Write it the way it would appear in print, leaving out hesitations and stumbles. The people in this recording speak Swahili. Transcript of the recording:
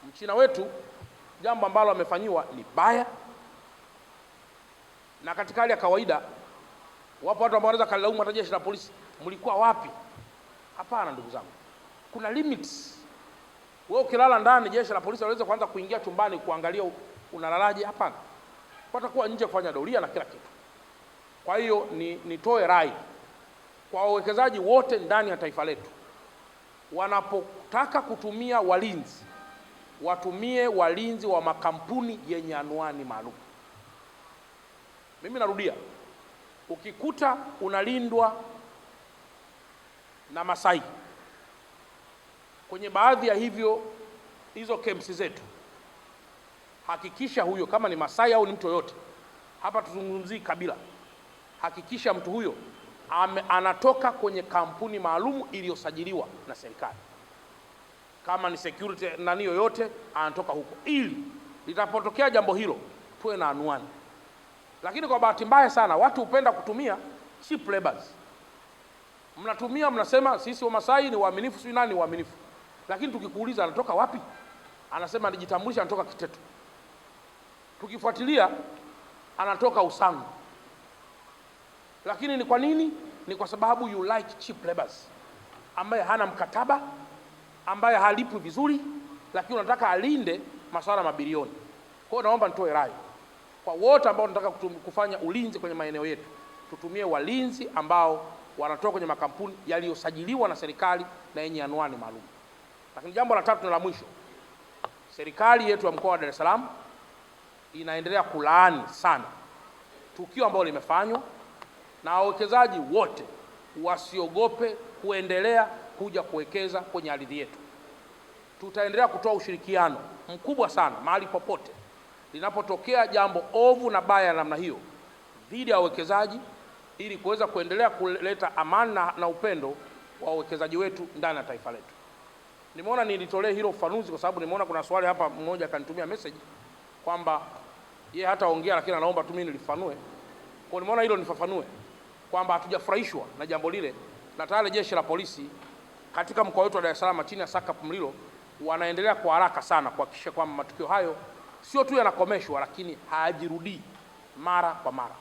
Mchina wetu jambo ambalo amefanyiwa ni baya, na katika hali ya kawaida wapo watu ambao wanaweza kalaumu hata jeshi la polisi, mlikuwa wapi? Hapana ndugu zangu, kuna limits. Wewe ukilala ndani, jeshi la polisi waweza kuanza kuingia chumbani kuangalia unalalaje? Hapana, watakuwa nje kufanya doria na kila kitu. Kwa hiyo nitoe rai kwa wawekezaji wote ndani ya taifa letu, wanapotaka kutumia walinzi watumie walinzi wa makampuni yenye anwani maalum. Mimi narudia, ukikuta unalindwa na Masai kwenye baadhi ya hizo camps zetu, hakikisha huyo, kama ni Masai au ni mtu yoyote, hapa tuzungumzii kabila, hakikisha mtu huyo anatoka kwenye kampuni maalum iliyosajiliwa na serikali. Kama ni security nani yoyote, anatoka huko, ili litapotokea jambo hilo tuwe na anwani. Lakini kwa bahati mbaya sana watu hupenda kutumia cheap laborers. Mnatumia, mnasema sisi wa Masai ni waaminifu, si nani waaminifu, lakini tukikuuliza anatoka wapi, anasema anajitambulisha anatoka Kiteto. Tukifuatilia anatoka Usangu. Lakini ni kwa nini? Ni kwa sababu you like cheap laborers, ambaye hana mkataba, ambaye halipwi vizuri, lakini unataka alinde masuala mabilioni. Kwa hiyo naomba nitoe rai kwa wote ambao tunataka kufanya ulinzi kwenye maeneo yetu, tutumie walinzi ambao wanatoka kwenye makampuni yaliyosajiliwa na serikali na yenye anwani maalum. Lakini jambo la tatu na la mwisho, serikali yetu ya mkoa wa Dar es Salaam inaendelea kulaani sana tukio ambalo limefanywa, na wawekezaji wote wasiogope kuendelea kuja kuwekeza kwenye ardhi yetu. Tutaendelea kutoa ushirikiano mkubwa sana mahali popote linapotokea jambo ovu na baya namna hiyo dhidi ya wawekezaji, ili kuweza kuendelea kuleta amani na upendo wa wawekezaji wetu ndani ya taifa letu. Nimeona nilitolee hilo ufafanuzi kwa sababu nimeona kuna swali hapa, mmoja akanitumia message kwamba yeye hataongea lakini anaomba tu mimi nilifafanue. Kwa nimeona hilo nifafanue kwamba hatujafurahishwa na jambo lile, na tayari jeshi la polisi katika mkoa wetu wa Dar es Salaam chini ya SACP Mlilo wanaendelea kwa haraka sana kuhakikisha kwamba matukio hayo sio tu yanakomeshwa, lakini hayajirudii mara kwa mara.